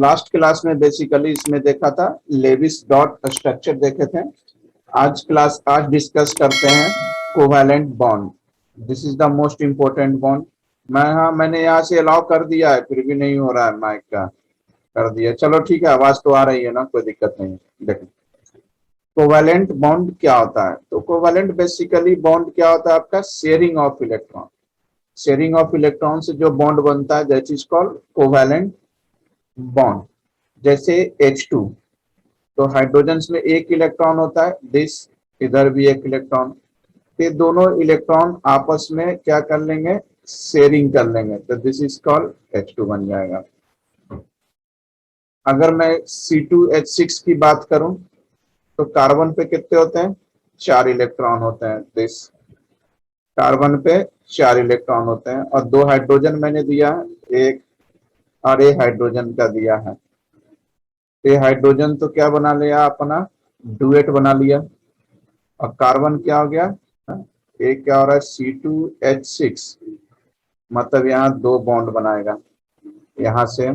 Last class में basically इसमें देखा था लेविस डॉट स्ट्रक्चर देखे थे। आज डिस्कस करते हैं covalent bond. This is the most important bond. मैंने यहाँ से अलाउ कर दिया है, फिर भी नहीं हो रहा है माइक का। कर दिया, चलो ठीक है, आवाज तो आ रही है ना, कोई दिक्कत नहीं है। देखो कोवैलेंट बॉन्ड क्या होता है। तो कोवैलेंट बेसिकली बॉन्ड क्या होता है आपका, sharing of electron. Sharing of electron से जो बॉन्ड बनता है that is called covalent bond. जैसे H2, तो हाइड्रोजन में एक इलेक्ट्रॉन होता है, दिस इधर भी एक इलेक्ट्रॉन। ये दोनों इलेक्ट्रॉन आपस में क्या कर लेंगे, शेयरिंग कर लेंगे, तो दिस इज कॉल्ड H2 बन जाएगा। अगर मैं C2H6 की बात करूं तो कार्बन पे कितने होते हैं, 4 इलेक्ट्रॉन होते हैं। दिस कार्बन पे 4 इलेक्ट्रॉन होते हैं और 2 हाइड्रोजन मैंने दिया है, एक और एक हाइड्रोजन का दिया है। ये हाइड्रोजन तो क्या बना लिया अपना, डुएट बना लिया। और कार्बन क्या हो गया, एक क्या हो रहा है C2H6, मतलब यहाँ 2 बॉन्ड बनाएगा। यहाँ से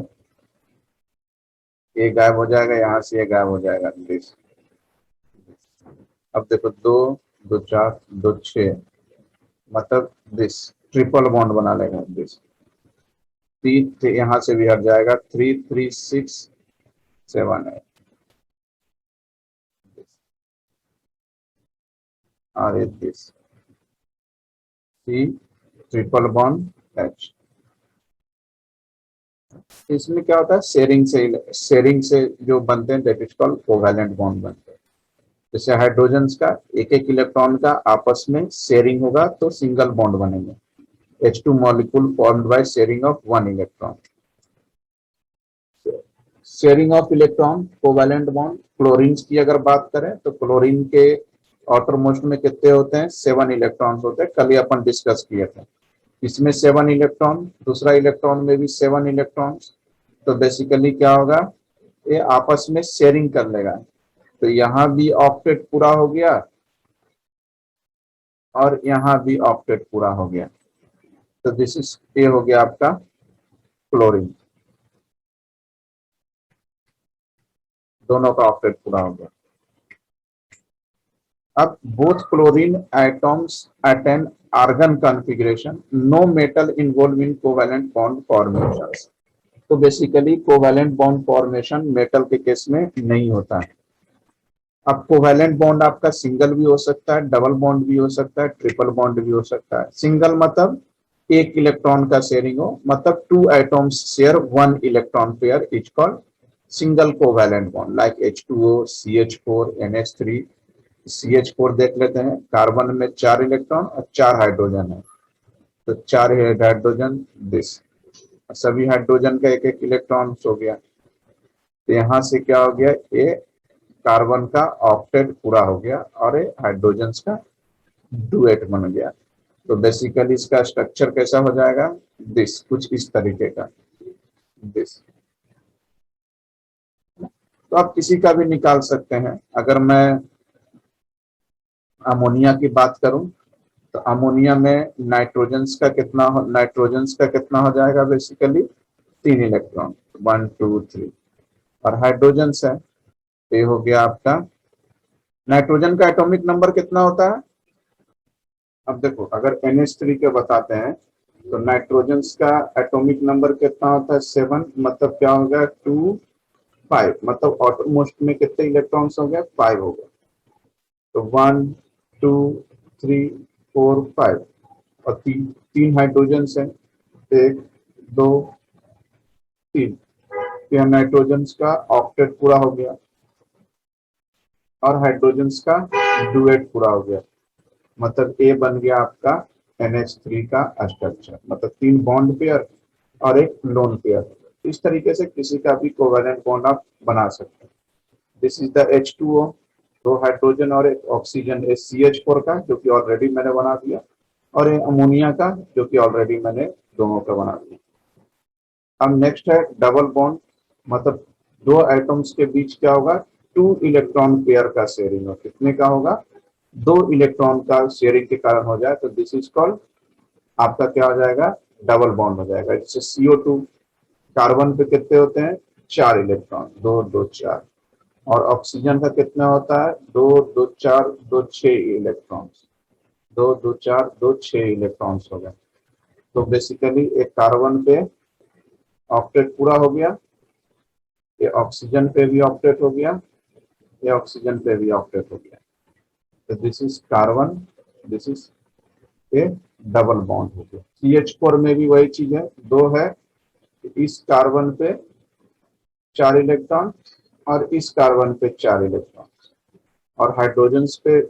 ये गायब हो जाएगा, यहाँ से ये गायब हो जाएगा। दिस अब देखो 2 2 4 2 6, मतलब दिस ट्रिपल बॉन्ड बना लेगा। दिस 3 यहाँ से भी हट जाएगा, 3 3 6 7 8 और this C triple bond H। इसमें क्या होता है, शेयरिंग से जो बनते हैं that is called covalent bond बनते हैं। जैसे हाइड्रोजन का एक एक इलेक्ट्रॉन का आपस में शेयरिंग होगा तो सिंगल बॉन्ड बनेंगे। H2 molecule formed by sharing of 1 electron. Sharing of electron covalent bond. Chlorine की अगर बात करें तो क्लोरीन के आउटर मोस्ट में कितने होते हैं, 7 इलेक्ट्रॉन्स होते हैं। कल ही अपन डिस्कस किए थे। इसमें 7 इलेक्ट्रॉन, दूसरा इलेक्ट्रॉन में भी 7 इलेक्ट्रॉन। तो बेसिकली क्या होगा, ये आपस में शेयरिंग कर लेगा। तो यहाँ भी ऑक्टेट पूरा हो गया और यहाँ भी ऑक्टेट पूरा हो गया। तो दिस इज ये हो गया आपका क्लोरीन, दोनों का ऑक्टेट पूरा हो गया। अब both chlorine atoms attain argon configuration, no metal involve in covalent bond formation. तो basically covalent bond formation metal के केस में नहीं होता है। अब कोवैलेंट बॉन्ड आपका सिंगल भी हो सकता है, डबल बॉन्ड भी हो सकता है, ट्रिपल बॉन्ड भी हो सकता है। सिंगल मतलब एक इलेक्ट्रॉन का शेयरिंग हो, मतलब 2 atoms share 1 electron pair is called single covalent bond. Like H2O, CH4, NH3। CH4 देख लेते हैं, कार्बन में 4 इलेक्ट्रॉन और 4 हाइड्रोजन है, तो 4 हाइड्रोजन, दिस सभी हाइड्रोजन का एक एक इलेक्ट्रॉन हो गया। तो यहाँ से क्या हो गया, ये कार्बन का ऑक्टेट पूरा हो गया और ये हाइड्रोजन का डुएट बन गया। तो बेसिकली इसका स्ट्रक्चर कैसा हो जाएगा, दिस कुछ इस तरीके का। दिस तो आप किसी का भी निकाल सकते हैं। अगर मैं अमोनिया की बात करूं तो अमोनिया में नाइट्रोजन का कितना हो जाएगा, बेसिकली 3 इलेक्ट्रॉन, 1 2 3। और हाइड्रोजन है, ये हो गया आपका, नाइट्रोजन का एटॉमिक नंबर कितना होता है। अब देखो अगर NH3 के बताते हैं तो नाइट्रोजन का एटॉमिक नंबर कितना होता है, 7, मतलब क्या हो गया 2 5, मतलब ऑटोमोस्ट में कितने इलेक्ट्रॉन्स हो गए, 5 हो गए। तो 1 2 3 4 5 और 3 हाइड्रोजन है, 1 2 3। यह नाइट्रोजन का ऑक्टेट पूरा हो गया और हाइड्रोजन का डुएट पूरा हो गया। मतलब ए बन गया आपका NH3 का स्ट्रक्चर, मतलब 3 बॉन्ड पेयर और एक लोन पेयर। इस तरीके से किसी का भी कोवैलेंट बॉन्ड आप बना सकते हैं। This is the H2O, 2 hydrogen और एक ऑक्सीजन CH4 का, जो कि ऑलरेडी मैंने बना दिया, और एक अमोनिया का, जो कि ऑलरेडी मैंने दोनों का बना दिया। अब नेक्स्ट है डबल बॉन्ड, मतलब 2 एटम्स के बीच क्या होगा, 2 इलेक्ट्रॉन पेयर का शेयरिंग हो। कितने का होगा, 2 इलेक्ट्रॉन का शेयरिंग के कारण हो जाए तो दिस इज कॉल्ड आपका क्या हो जाएगा, डबल बॉन्ड हो जाएगा। जैसे CO2, कार्बन पे कितने होते हैं, 4 इलेक्ट्रॉन, 2 2 4। और ऑक्सीजन का कितना होता है, 2 2 4 2 6 इलेक्ट्रॉन्स, 2 2 4 2 6 इलेक्ट्रॉन्स हो गए। तो बेसिकली एक कार्बन पे ऑक्टेट पूरा हो गया, ये ऑक्सीजन पे भी ऑक्टेट हो गया, ये ऑक्सीजन पे भी ऑक्टेट हो गया। तो this is carbon, this is A double bond हो गया। CH4 में भी वही चीज है, 2 है, इस कार्बन पे 4 इलेक्ट्रॉन और इस कार्बन पे 4 इलेक्ट्रॉन। और हाइड्रोजन पे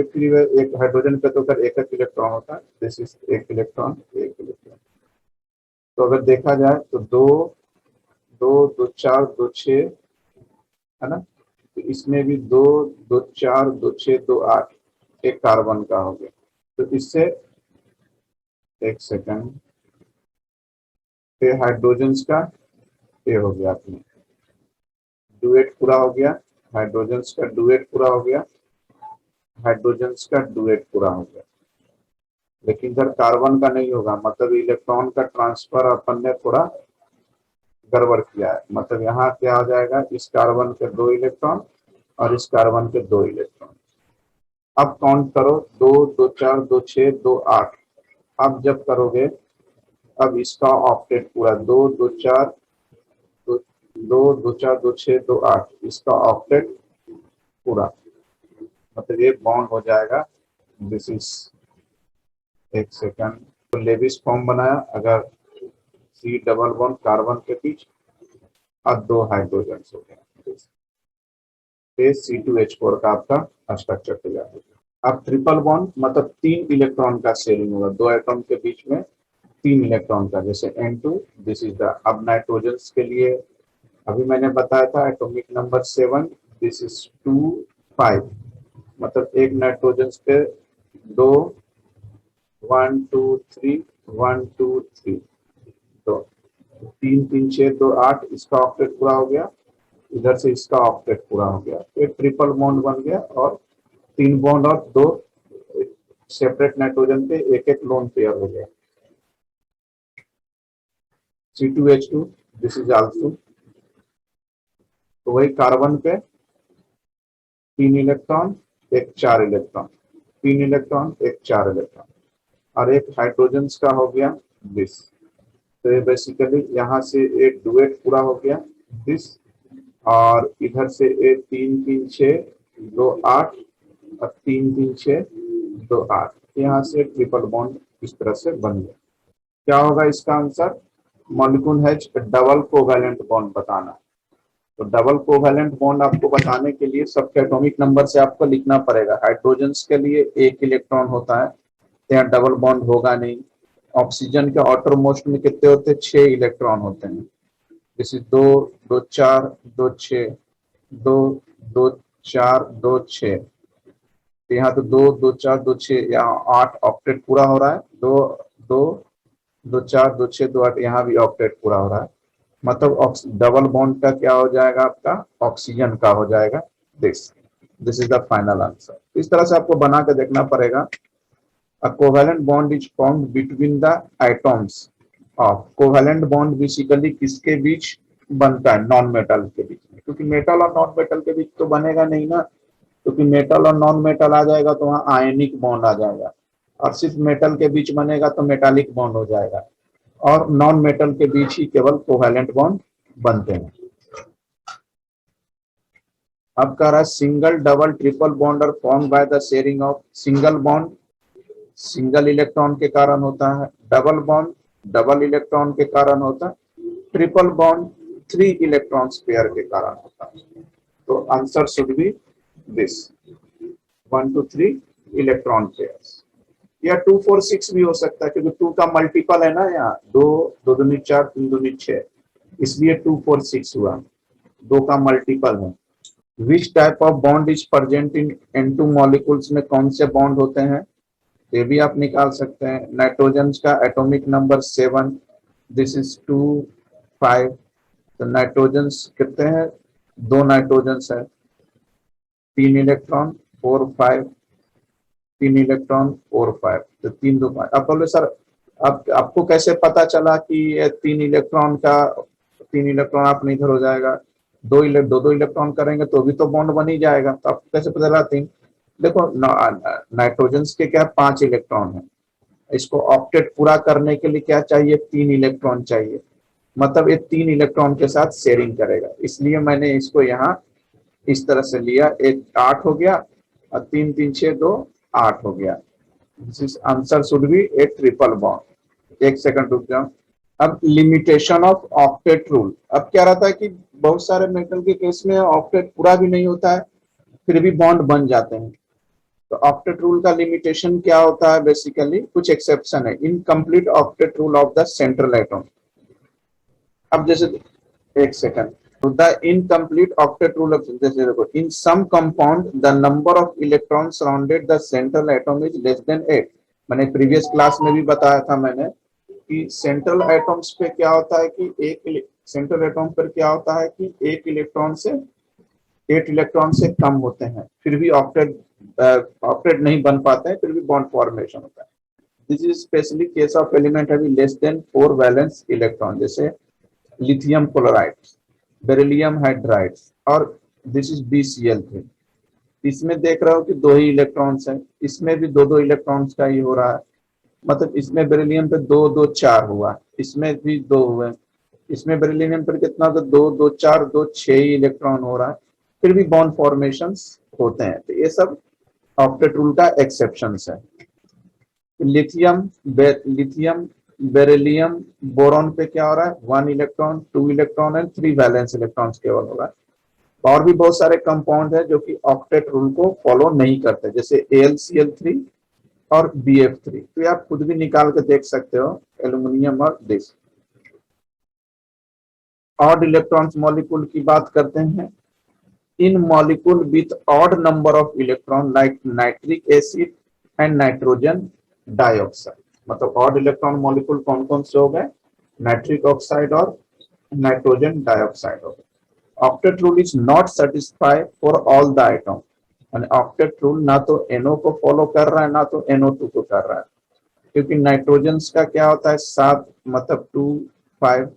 फिर एक हाइड्रोजन पे तो कर एक इलेक्ट्रॉन होता है, दिस इज एक इलेक्ट्रॉन, एक इलेक्ट्रॉन। तो अगर देखा जाए तो 2 2 2 4 2 6 है ना, तो इसमें भी 2 2 4 2 6 2 8 एक कार्बन का हो गया। तो इससे एक सेकंड पे हाइड्रोजन का ये हो गया, अपने डुएट पूरा हो गया, हाइड्रोजन का डुएट पूरा हो गया, हाइड्रोजन का डुएट पूरा हो गया। लेकिन इधर कार्बन का नहीं होगा, मतलब इलेक्ट्रॉन का ट्रांसफर अपन ने थोड़ा गड़बड़ किया है। मतलब यहाँ क्या हो जाएगा, इस कार्बन के 2 इलेक्ट्रॉन और इस कार्बन के 2 इलेक्ट्रॉन। अब काउंट करो, 2 2 4 2 6 2 8। अब जब करोगे, अब इसका ऑक्टेट पूरा, 2 2 4 2 2 4 2 6 2 8, इसका ऑक्टेट पूरा, मतलब ये बॉन्ड हो जाएगा। दिस इज एक सेकंड, तो लेविस फॉर्म बनाया, अगर C डबल बॉन्ड कार्बन के बीच और 2 हाइड्रोजन हो गया, C2H4 का आपका स्ट्रक्चर तैयार हो गया। अब ट्रिपल बॉन्ड मतलब 3 इलेक्ट्रॉन का शेयरिंग होगा, 2 एटम के बीच में 3 इलेक्ट्रॉन का, जैसे N2, दिस इज द। अब नाइट्रोजन के लिए अभी मैंने बताया था एटॉमिक नंबर 7, दिस इज 2 5, मतलब एक नाइट्रोजन पे 2 1 2 3 1 2 3, तो 3 3 6 2 8, इसका ऑक्टेट पूरा हो गया, इधर से इसका ऑक्टेट पूरा हो गया, तो एक ट्रिपल बॉन्ड बन गया। और 3 बॉन्ड और 2 सेपरेट नाइट्रोजन पे एक एक लोन पेयर हो गया। C2H2, दिस इज आल्सो, तो वही कार्बन पे 3 इलेक्ट्रॉन, एक 4 इलेक्ट्रॉन, 3 इलेक्ट्रॉन एक 4 इलेक्ट्रॉन, और एक हाइड्रोजन का हो गया दिस। तो ये बेसिकली यहाँ से एक डुएट पूरा हो गया दिस, और इधर से एक 3 3 6 2 8 और 3 3 6 2 8, यहाँ से ट्रिपल बॉन्ड इस तरह से बन गया। क्या होगा इसका answer, molecule has double covalent bond बताना। तो डबल कोवैलेंट बॉन्ड आपको बताने के लिए सबके एटॉमिक नंबर से आपको लिखना पड़ेगा। हाइड्रोजन के लिए 1 इलेक्ट्रॉन होता है, तो यहाँ डबल बॉन्ड होगा नहीं। ऑक्सीजन के आउटर मोस्ट में कितने होते हैं, 6 इलेक्ट्रॉन होते हैं, जैसे 2 2 4 2 6 2 2 4 2 6, तो यहाँ तो 2 2 4 2 6, यहाँ 8 ऑक्टेट पूरा हो रहा है, 2 2 2 4 2 6 2 8, यहाँ भी ऑक्टेट पूरा हो रहा है। मतलब डबल बॉन्ड का क्या हो जाएगा, आपका ऑक्सीजन का हो जाएगा this. This is the final answer. इस तरह से आपको बना के देखना पड़ेगा। A covalent bond is formed between the atoms of, covalent bond basically किसके बीच बनता है, नॉन मेटल के बीच में, क्योंकि मेटल और नॉन मेटल के बीच तो बनेगा नहीं ना, क्योंकि मेटल और नॉन मेटल आ जाएगा तो वहाँ आयनिक बॉन्ड आ जाएगा, और सिर्फ मेटल के बीच बनेगा तो मेटालिक बॉन्ड हो जाएगा, और नॉन मेटल के बीच ही केवल कोवैलेंट बॉन्ड बनते हैं। अब कह रहा है single double triple bond are form by the sharing of, single bond single electron के कारण होता है, डबल बॉन्ड डबल इलेक्ट्रॉन के कारण होता है, ट्रिपल बॉन्ड 3 इलेक्ट्रॉन्स पेयर के कारण होता है। तो answer should be this 1 2 3 electron pairs, या 2 4 6 भी हो सकता है, क्योंकि 2 का मल्टीपल है ना, यहाँ 2 2 दूनी 4 3 दूनी 6, इसलिए 2 4 6 हुआ, 2 का मल्टीपल है। Which type of bond is present in N2 molecules में कौन से बॉन्ड होते हैं, ये भी आप निकाल सकते हैं। नाइट्रोजन का एटॉमिक नंबर 7, दिस इज 2 5, तो नाइट्रोजन कितने हैं, 2 नाइट्रोजन है, 3 इलेक्ट्रॉन 4 5, 3 इलेक्ट्रॉन 4 5, तो 3 2 5। अब बोले सर अब आपको कैसे पता चला कि ये 3 इलेक्ट्रॉन का 3 इलेक्ट्रॉन आप इधर हो जाएगा, दो इलेक्ट्रॉन करेंगे तो भी तो बॉन्ड बन ही जाएगा। तो आपको कैसे पता चला 3? देखो नाइट्रोजन के क्या 5 इलेक्ट्रॉन है, इसको ऑक्टेट पूरा करने के लिए क्या चाहिए, 3 इलेक्ट्रॉन चाहिए। मतलब ये 3 इलेक्ट्रॉन के साथ शेयरिंग करेगा, इसलिए मैंने इसको यहाँ इस तरह से लिया। एक 8 हो गया और 3 3 6 2 8 हो गया। This answer should be A triple bond. एक सेकंड रुक जाओ। अब लिमिटेशन ऑफ ऑक्टेट रूल। अब क्या रहता है कि बहुत सारे मेटल के केस में ऑक्टेट पूरा भी नहीं होता है, फिर भी बॉन्ड बन जाते हैं। तो ऑक्टेट रूल का लिमिटेशन क्या होता है, बेसिकली कुछ एक्सेप्शन है। Incomplete octet rule of the central atom. अब जैसे एक second, the incomplete octet rule of, जैसे देखो, in some compound the number of electron surrounded the central atom is less than 8। मैंने प्रीवियस क्लास में भी बताया था मैंने कि सेंट्रल एटम्स पे क्या होता है कि सेंट्रल एटम पर क्या होता है कि 8 इलेक्ट्रॉन से कम होते हैं, फिर भी ऑक्टेट नहीं बन पाते हैं, फिर भी बॉन्ड फॉर्मेशन होता है। This is specially case of element having less than 4 valence electron, जैसे लिथियम क्लोराइड, बेरिलियम हाइड्राइड, और दिस इज BCl3। इसमें देख रहे हो कि 2 ही इलेक्ट्रॉन्स हैं, इसमें भी 2 2 इलेक्ट्रॉन्स का ही हो रहा है। मतलब इसमें बेरिलियम पे 2 2 4 हुआ, इसमें भी 2 हुए, इसमें बेरिलियम पर कितना, तो 2 2 4 2 6 ही इलेक्ट्रॉन हो रहा है, फिर भी बॉन्ड फॉर्मेशंस होते हैं। तो ये सब ऑक्टेट रूल का एक्सेप्शंस है। लिथियम बेरिलियम बोरॉन पे क्या हो रहा है, 1 electron 2 electron and 3 valence electrons केवल हो रहा है। और भी बहुत सारे कंपाउंड है जो कि ऑक्टेट रूल को फॉलो नहीं करते, जैसे AlCl3 और BF3। तो ये आप खुद भी निकाल के देख सकते हो, एल्यूमिनियम और दिस। ऑड इलेक्ट्रॉन्स मॉलिक्यूल की बात करते हैं। In molecule with odd number of electron like nitric acid and nitrogen dioxide. मतलब ऑड इलेक्ट्रॉन मॉलिक्यूल कौन कौन से हो गए, नाइट्रिक ऑक्साइड और नाइट्रोजन डाइऑक्साइड हो गए। Octet rule is not satisfy for all the item. Octet rule ना तो NO को फॉलो कर रहा है ना तो NO2 को कर रहा है, क्योंकि नाइट्रोजन का क्या होता है 7, मतलब 2 5,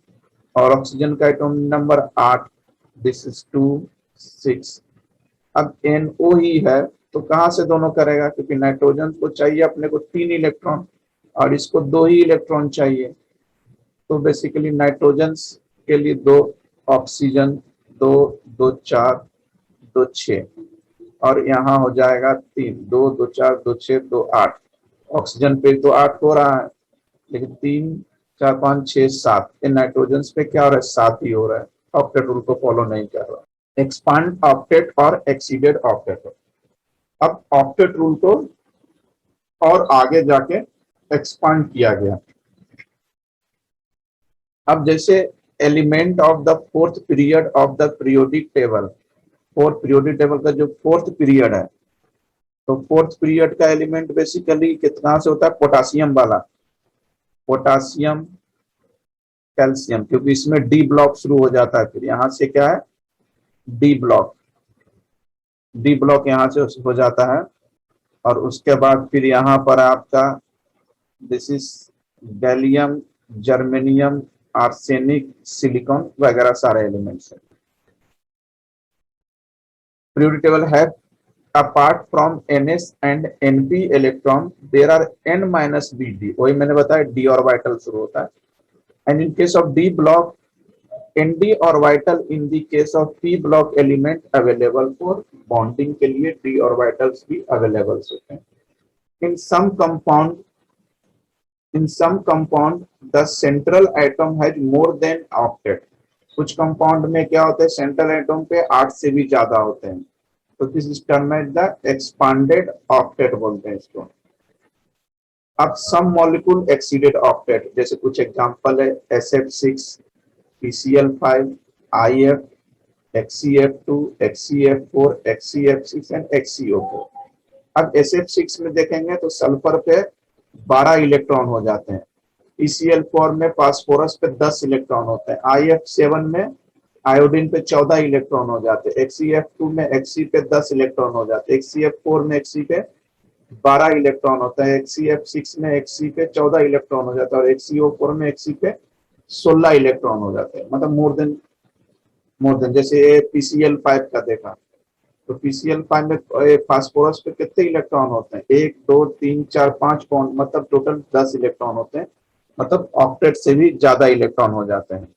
और ऑक्सीजन का एटॉमिक नंबर 8, दिस इज 2 6। अब NO ही है तो कहां से दोनों करेगा, क्योंकि नाइट्रोजन को चाहिए अपने को 3 इलेक्ट्रॉन और इसको 2 ही इलेक्ट्रॉन चाहिए। तो बेसिकली नाइट्रोजन के लिए 2, ऑक्सीजन 2 2 4 2 6, और यहाँ हो जाएगा 3 2 2 4 2 6 2 8। ऑक्सीजन पे तो 8 हो रहा है, लेकिन 3 4 5 6 7, नाइट्रोजन पे क्या हो रहा है, 7 ही हो रहा है। ऑक्टेट रूल को फॉलो नहीं कर रहा। एक्सपांड ऑक्टेट और एक्सीडेड ऑक्टेट। अब ऑक्टेट रूल को और आगे जाके एक्सपांड किया गया। अब जैसे element of the 4th period of the periodic table, 4th periodic table का जो 4th पीरियड है, तो 4th पीरियड का एलिमेंट बेसिकली कितना से होता है, पोटासियम वाला, पोटासियम कैल्शियम, क्योंकि इसमें डी ब्लॉक शुरू हो जाता है। फिर यहाँ से क्या है, डी ब्लॉक यहाँ से हो जाता है, और उसके बाद फिर यहाँ पर आपका this is gallium, germanium, arsenic, silicon वगैरह सारे एलिमेंट्स है। पीरियोडिक टेबल है apart from NS and NP electron there are N minus BD, वही मैंने बताया d ऑर्बिटल शुरू होता है। and in case of D block ND orbital in the case of P block element available for bonding के लिए D orbitals भी available होते हैं। in some compound the central atom has more than octet। कुछ compound में क्या होता है, सेंट्रल एटम पे 8 से भी ज्यादा होते हैं, तो this is term as the expanded octet बोलते हैं इसको। अब सम मॉलिक्यूल एक्सीडेड ऑक्टेट, जैसे कुछ एग्जांपल है SF6, PCl5, IF, HCF2, HCF4, HCF6 and HCO4। अब SF6 में देखेंगे तो सल्फर पे 12 इलेक्ट्रॉन हो जाते हैं, PCl4 में फास्फोरस पे 10 इलेक्ट्रॉन होते हैं, IF7 में आयोडीन पे 14 इलेक्ट्रॉन हो जाते हैं, HCF2 में Hc पे 10 इलेक्ट्रॉन हो जाते हैं, HCF4 में Hc पे 12 इलेक्ट्रॉन होता है, HCF6 में Hc पे 14 इलेक्ट्रॉन हो जाता है, और HCO4 में Hc पे 16 इलेक्ट्रॉन हो जाते हैं, मतलब मोर देन जैसे PCl5 का देखा, तो PCl5 में फास्फोरस पे कितने इलेक्ट्रॉन होते हैं, 1 2 3 4 5 बॉन्ड, मतलब टोटल 10 इलेक्ट्रॉन होते हैं, मतलब ऑक्टेट से भी ज्यादा इलेक्ट्रॉन हो जाते हैं।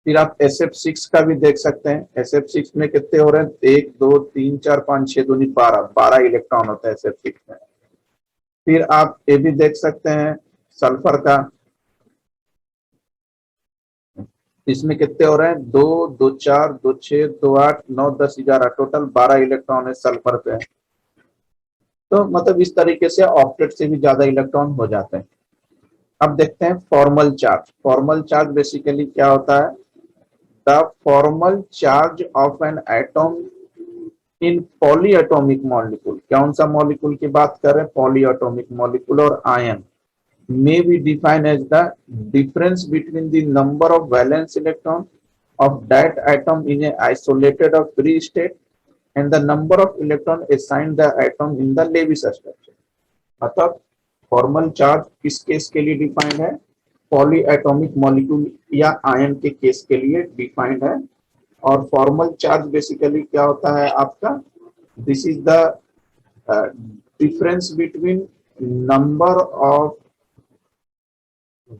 फिर आप SF6 का भी देख सकते हैं, SF6 में कितने हो रहे हैं, 1 2 3 4 5 6 दूनी 12 इलेक्ट्रॉन होते हैं SF6 में। फिर आप ये भी देख सकते हैं सल्फर का, इसमें कितने हो रहे हैं, 2 2 4 2 6 2 8 9 10 11, टोटल 12 इलेक्ट्रॉन है सल्फर पे। तो मतलब इस तरीके से ऑक्टेट से भी ज्यादा इलेक्ट्रॉन हो जाते हैं। अब देखते हैं formal charge. Formal charge basically क्या होता है, the formal charge of an atom in polyatomic molecule, कौन सा मॉलिक्यूल की बात कर रहे हैं, पॉलीएटॉमिक मॉलिक्यूल और ion, may be defined as the difference between the number of valence electron of that atom in a isolated or free state and the number of electron assigned the atom in the Lewis structure। मतलब formal charge किस case के लिए defined है, polyatomic molecule या ion के case के लिए defined है। और फॉर्मल चार्ज बेसिकली क्या होता है आपका, this is the difference between number of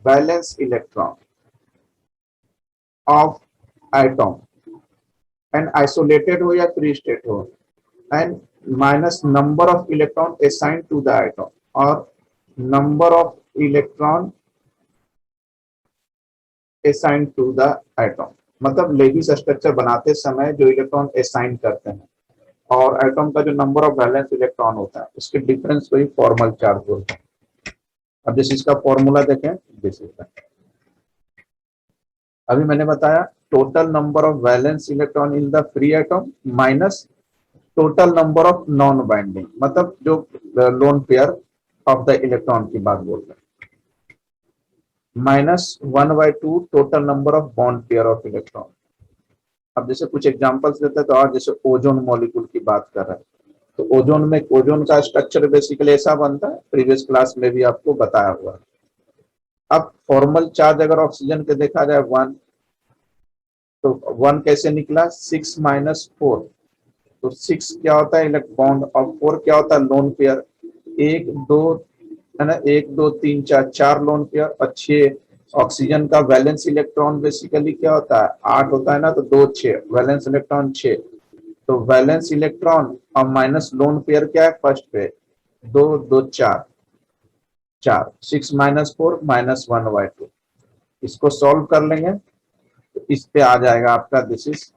valence electron of atom and isolated हो या free state हो, and minus number of electron assigned to the atom और number of electron assigned to the atom। मतलब Levi's structure बनाते समय जो electron assign करते हैं और एटम का जो नंबर ऑफ वैलेंस इलेक्ट्रॉन होता है उसके डिफरेंस को ही फॉर्मल चार्ज बोलते हैं। अब जैसे इसका फॉर्मूला देखें, दिस इज द, अभी मैंने बताया total number of valence electron in the free atom minus total number of non binding, मतलब जो lone pair of the electron की बात बोल रहे हैं, -1/2 total number of bond pair of electron. अब जैसे कुछ एग्जांपल्स देते हैं, तो आज जैसे ओजोन मॉलिक्यूल की बात कर रहे हैं, तो ओजोन का स्ट्रक्चर बेसिकली ऐसा बनता है, प्रीवियस क्लास में भी आपको बताया हुआ है। अब फॉर्मल चार्ज अगर ऑक्सीजन के देखा जाए 1, तो 1 कैसे निकला, 6 - 4, तो 6 क्या होता है इलेक्ट्रॉन बॉन्ड और 4 क्या होता है लोन पेयर, 1 2 है ना, 1 2 3 4 4 लोन पेयर और 6 ऑक्सीजन का वैलेंस इलेक्ट्रॉन बेसिकली क्या होता है 8 होता है ना, तो 2 6 वैलेंस इलेक्ट्रॉन 6, तो वैलेंस इलेक्ट्रॉन और माइनस लोन पेयर क्या है फर्स्ट पे, 2 2 4 4, 6 - 4 -1/2, इसको सॉल्व कर लेंगे तो इस पे आ जाएगा आपका this is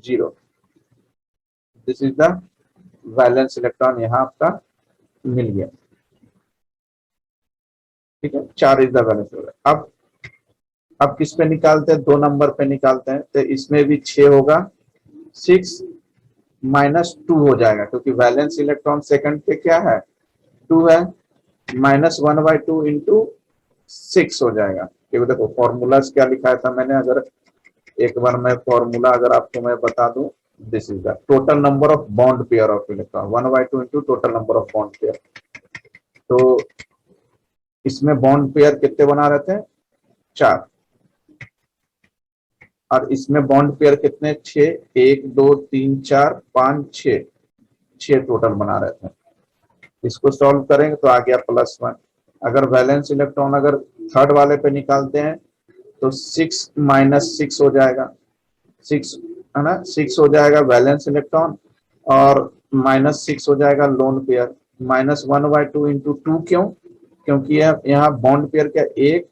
0, this is the valence electron, यहाँ आपका मिल गया, ठीक है, 4 इज द वैलेंस इलेक्ट्रॉन। अब किस पे निकालते हैं, 2 नंबर पे निकालते हैं, तो इसमें भी 6 होगा, 6 - 2 हो जाएगा क्योंकि वैलेंस इलेक्ट्रॉन सेकंड पे क्या है 2 है, -1/2 इंटू 6 हो जाएगा। ये देखो फॉर्मूलाज क्या लिखा था मैंने, अगर एक बार मैं फॉर्मूला अगर आपको मैं बता दूं, this is the total number of bond pair of electron, 1/2 into total number of bond pair. तो इसमें बॉन्ड पेयर कितने बना रहते हैं 4, और इसमें बॉन्ड पेयर कितने 6, 1 2 3 4 5 6, 6 टोटल बना रहते हैं। इसको सॉल्व करेंगे तो आ गया +1। अगर वैलेंस इलेक्ट्रॉन अगर थर्ड वाले पे निकालते हैं तो 6 - 6 हो जाएगा, 6 है ना, 6 हो जाएगा वैलेंस इलेक्ट्रॉन और -6 हो जाएगा लोन पेयर, -1/2 इंटू 2, क्यों, क्योंकि यहाँ बॉन्ड पेयर क्या 1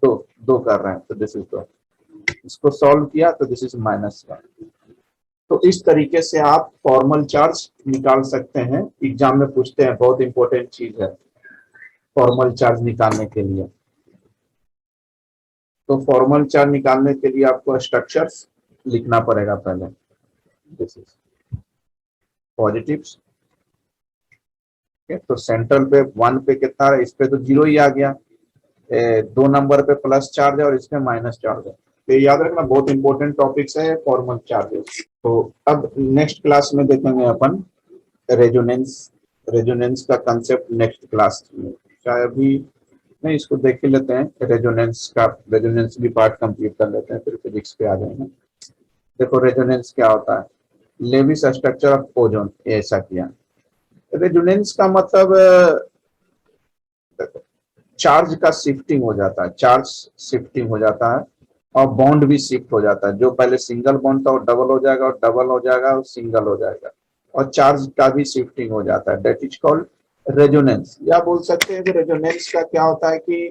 2 2 कर रहे हैं, तो दिस इज 2, इसको सॉल्व किया तो दिस इज -1। तो इस तरीके से आप फॉर्मल चार्ज निकाल सकते हैं, एग्जाम में पूछते हैं, बहुत इंपॉर्टेंट चीज है फॉर्मल चार्ज निकालने के लिए। तो फॉर्मल चार्ज निकालने के लिए आपको स्ट्रक्चर्स लिखना पड़ेगा पहले, दिस इज पॉजिटिव्स, तो सेंट्रल पे 1 पे कितना है, इस पे तो 0 ही आ गया, 2 नंबर पे प्लस चार्ज है और इसमें माइनस चार्ज है, तो याद रखना बहुत इंपॉर्टेंट टॉपिक्स है फॉर्मल चार्जेस। तो अब नेक्स्ट क्लास में देखेंगे अपन रेजोनेंस, रेजोनेंस का कंसेप्ट नेक्स्ट क्लास में, चाहे अभी नहीं, इसको देख ही लेते हैं, रेजोनेंस का, रेजोनेंस भी पार्ट कंप्लीट कर लेते हैं, फिर फिजिक्स पे आ जाएंगे। देखो रेजोनेंस क्या होता है, लेविस स्ट्रक्चर ऑफ ओजोन, ऐसा किया। रेजोनेंस का मतलब देखो, चार्ज का शिफ्टिंग हो जाता है, चार्ज शिफ्टिंग हो जाता है और बॉन्ड भी शिफ्ट हो जाता है। जो पहले सिंगल बॉन्ड था वो डबल हो जाएगा, और डबल हो जाएगा और सिंगल हो जाएगा, और चार्ज का भी शिफ्टिंग हो जाता है। That is called resonance. या बोल सकते हैं कि रेजोनेंस का क्या होता है कि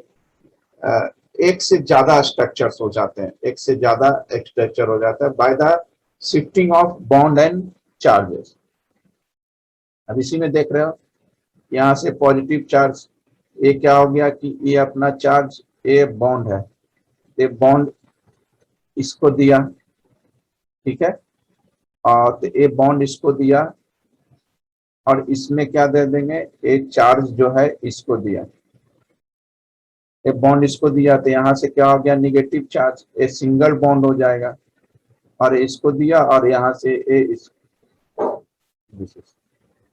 अ, एक से ज्यादा स्ट्रक्चर्स हो जाते हैं, एक से ज्यादा स्ट्रक्चर हो जाता है by the shifting of bond and charges. अब इसी में देख रहे हो, यहाँ से पॉजिटिव चार्ज, ये क्या हो गया कि ये अपना चार्ज, ए बॉन्ड है, ये बॉन्ड इसको दिया, ठीक है, और तो ये बॉन्ड इसको दिया, और इसमें क्या दे देंगे, एक चार्ज जो है इसको दिया, एक बॉन्ड इसको दिया, तो यहाँ से क्या हो गया, निगेटिव चार्ज, ये सिंगल बॉन्ड हो जाएगा, और इसको दिया, और यहाँ से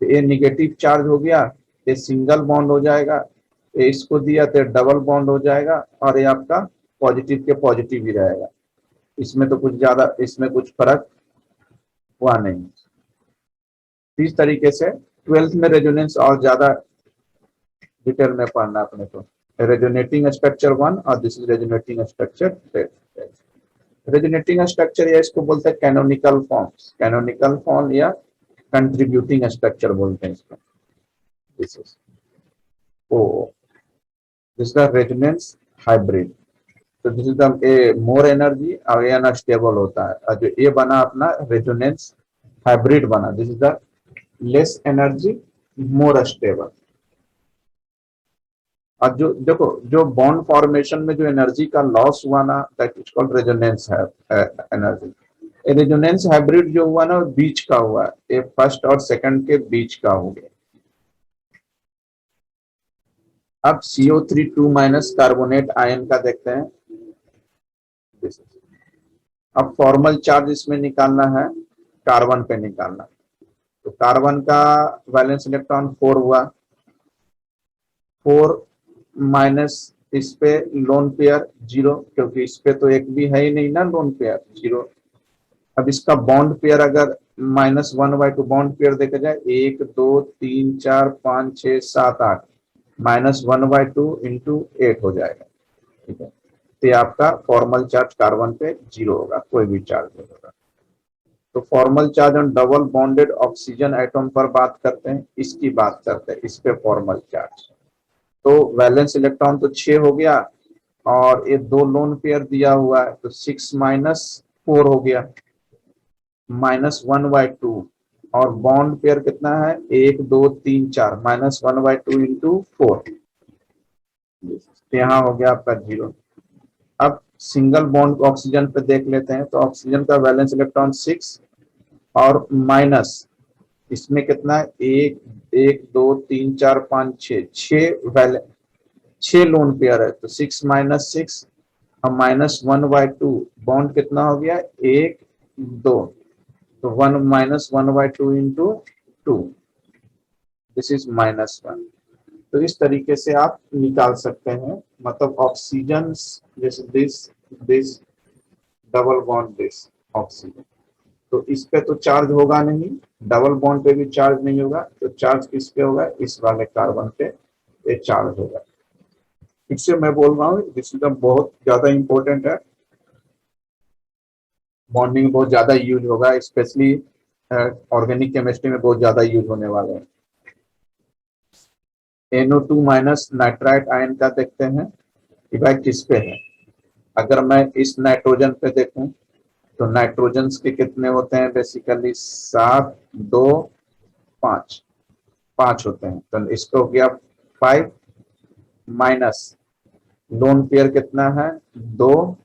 तो ये निगेटिव चार्ज हो गया, ये सिंगल बॉन्ड हो जाएगा, ये इसको दिया तो डबल बॉन्ड हो जाएगा, और ये आपका पॉजिटिव के पॉजिटिव ही रहेगा। इसमें तो कुछ ज्यादा, इसमें कुछ फर्क हुआ नहीं। इस तरीके से ट्वेल्थ में रेजोनेंस और ज्यादा डिटेल में पढ़ना अपने को। रेजोनेटिंग स्ट्रक्चर वन, और this is resonating structure. Resonating structure या इसको बोलते हैं कैनोनिकल फॉर्म्स, कैनोनिकल फॉर्म या कंट्रीब्यूटिंग स्ट्रक्चर बोलते हैं इसको। This is oh, this the resonance hybrid. तो this is the more energy, और ये अनस्टेबल होता है, और जो ये बना अपना रेजोनेंस हाइब्रिड बना, this is the less energy more stable. और जो देखो, जो बॉन्ड फॉर्मेशन में जो एनर्जी का लॉस हुआ ना, that is called resonance energy. Resonance hybrid जो हुआ ना, बीच का हुआ, ये फर्स्ट और सेकंड के बीच का हो गया। अब CO3 माइनस कार्बोनेट आयन का देखते हैं। अब फॉर्मल चार्ज इसमें निकालना है, कार्बन पे निकालना। तो कार्बन का वैलेंस इलेक्ट्रॉन 4 हुआ, 4 माइनस इस पे लोन पेयर 0, क्योंकि इस पे तो एक भी है ही नहीं ना लोन पेयर, 0। अब इसका बॉन्ड पेयर अगर -1/2 बॉन्ड पेयर देखा जाए, 1 2 3 4 5 6 7 8, -1/2 इंटू 8 हो जाएगा, ठीक है। तो ये आपका फॉर्मल चार्ज कार्बन पे 0 होगा, कोई भी चार्ज नहीं होगा। तो formal charge on double bonded oxygen atom पर बात करते हैं, इसकी बात करते हैं, इस पे फॉर्मल चार्ज। तो वैलेंस इलेक्ट्रॉन तो 6 हो गया, और ये 2 लोन पेयर दिया हुआ है, तो 6 माइनस 4 हो गया, -1/2, और बॉन्ड पेयर कितना है, 1 2 3 4, -1/2 इंटू 4, यहाँ हो गया आपका 0। अब सिंगल बॉन्ड ऑक्सीजन पे देख लेते हैं, तो ऑक्सीजन का वैलेंस इलेक्ट्रॉन 6, और माइनस इसमें कितना है, 1 1 2 3 4 5 6, 6 लोन पेयर है, तो 6 माइनस 6, अब -1/2, बॉन्ड कितना हो गया, 1 2, तो 1 -1/2 इंटू 2, दिस इज -1। तो इस तरीके से आप निकाल सकते हैं, मतलब ऑक्सीजन, जैसे this this double bond this oxygen, तो इस पे तो चार्ज होगा नहीं, डबल बॉन्ड पे भी चार्ज नहीं होगा, तो चार्ज किस पे होगा, इस वाले कार्बन पे ये चार्ज होगा। इससे मैं बोल रहा हूँ, दिस इज बहुत ज्यादा इंपॉर्टेंट है, बॉन्डिंग बहुत ज्यादा यूज होगा, स्पेशली ऑर्गेनिक केमिस्ट्री में बहुत ज्यादा यूज होने वाले हैं। NO2 माइनस नाइट्राइट आयन का देखते हैं कि भाई किस पे है। अगर मैं इस नाइट्रोजन पे देखूं, तो नाइट्रोजन के कितने होते हैं, बेसिकली 7 2 5, 5 होते हैं, तो इसको हो गया 5, माइनस लोन पेयर कितना है, 2,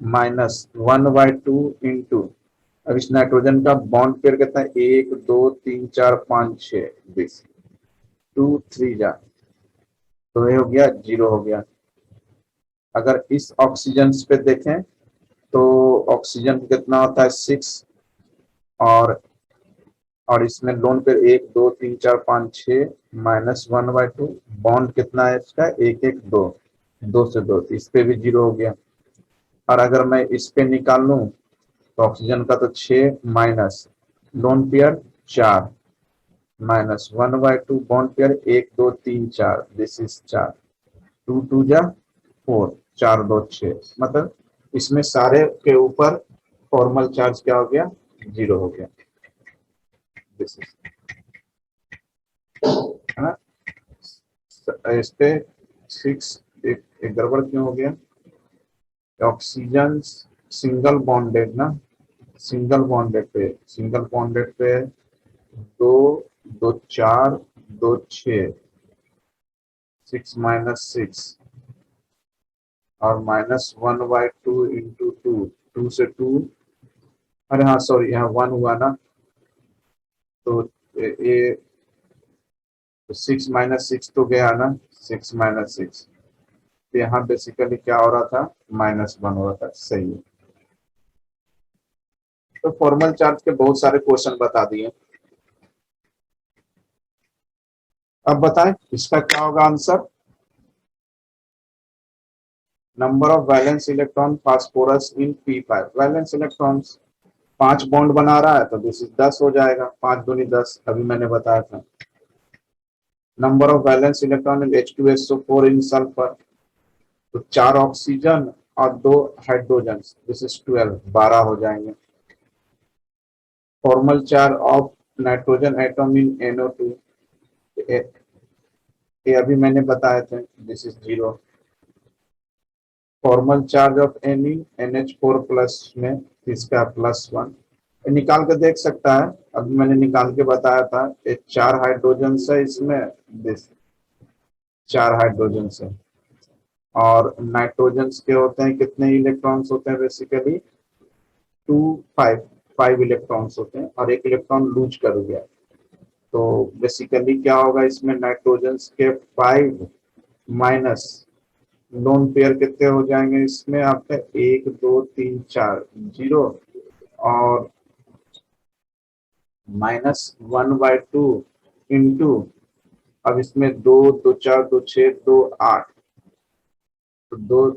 -1/2 इंटू, अब इस नाइट्रोजन का बॉन्ड पेयर कितना है, 1 2 3 4 5 6, 20, 2 3 जा, तो ये हो गया 0 हो गया। अगर इस ऑक्सीजन पे देखें, तो ऑक्सीजन कितना होता है, 6, और इसमें लोन पे 1 2 3 4 5 6, -1/2, बॉन्ड कितना है इसका, 1 1 2, 2 से 2, इस पे भी 0 हो गया। और अगर मैं इस पे निकाल लूं तो ऑक्सीजन का तो 6 minus lone pair 4 minus 1/2 bond pair 1 2 3 4, this is 4, 2 2 जा 4, 4 2 6, मतलब इसमें सारे के ऊपर फॉर्मल चार्ज क्या हो गया, 0 हो गया। दिस इज, है ना। इस पे 6 एक गड़बड़ क्यों हो गया, ऑक्सीजन सिंगल बॉन्डेड ना, सिंगल बॉन्डेड पे 2 2 4 2 6, 6 - 6 और -1/2 इंटू 2, 2 से 2, अरे हाँ सॉरी यहाँ 1 हुआ ना, तो ये 6 - 6 तो गया ना, 6 - 6, तो यहाँ बेसिकली क्या हो रहा था, -1 हो रहा था, सही है। तो फॉर्मल चार्ज के बहुत सारे क्वेश्चन बता दिए। अब बताएं इसका क्या होगा answer, number of valence electron phosphorus in P5, valence electrons 5 bond बना रहा है तो दिस इज 10 हो जाएगा, 5 दूनी 10, अभी मैंने बताया था। Number of valence electron in H2SO4 in sulphur, तो 4 ऑक्सीजन और 2 हाइड्रोजन, दिस इज 12, 12 हो जाएंगे। Formal charge of nitrogen atom in NO2, ये अभी मैंने बताए थे, this is 0। Formal charge of any NH4 plus में इसका +1, निकाल के देख सकता है, अभी मैंने निकाल के बताया था, ये 4 हाइड्रोजन है इसमें, दिस 4 हाइड्रोजन है। और नाइट्रोजन के होते हैं कितने इलेक्ट्रॉन्स होते हैं, बेसिकली 2 5 5 इलेक्ट्रॉन्स होते हैं और 1 इलेक्ट्रॉन लूज कर गया, तो बेसिकली क्या होगा इसमें, नाइट्रोजन के 5 माइनस लोन पेयर कितने हो जाएंगे इसमें आपका, 1 2 3 4 0, और -1/2 इंटू, अब इसमें 2 2 4 2 6 2 8, तो 2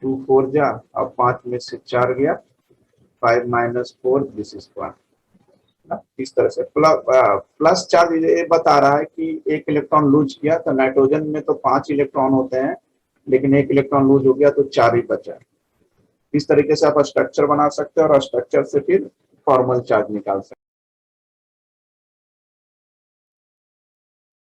2 4 जा, और 5 में से 4 गया, 5 - 4, दिस इज 1 ना। इस तरह से प्लस चार्ज ये बता रहा है कि 1 इलेक्ट्रॉन लूज किया, तो नाइट्रोजन में तो 5 इलेक्ट्रॉन होते हैं, लेकिन 1 इलेक्ट्रॉन लूज हो गया तो 4 ही बचा। इस तरीके से आप स्ट्रक्चर बना सकते हैं और स्ट्रक्चर से फिर फॉर्मल चार्ज निकाल सकते हैं।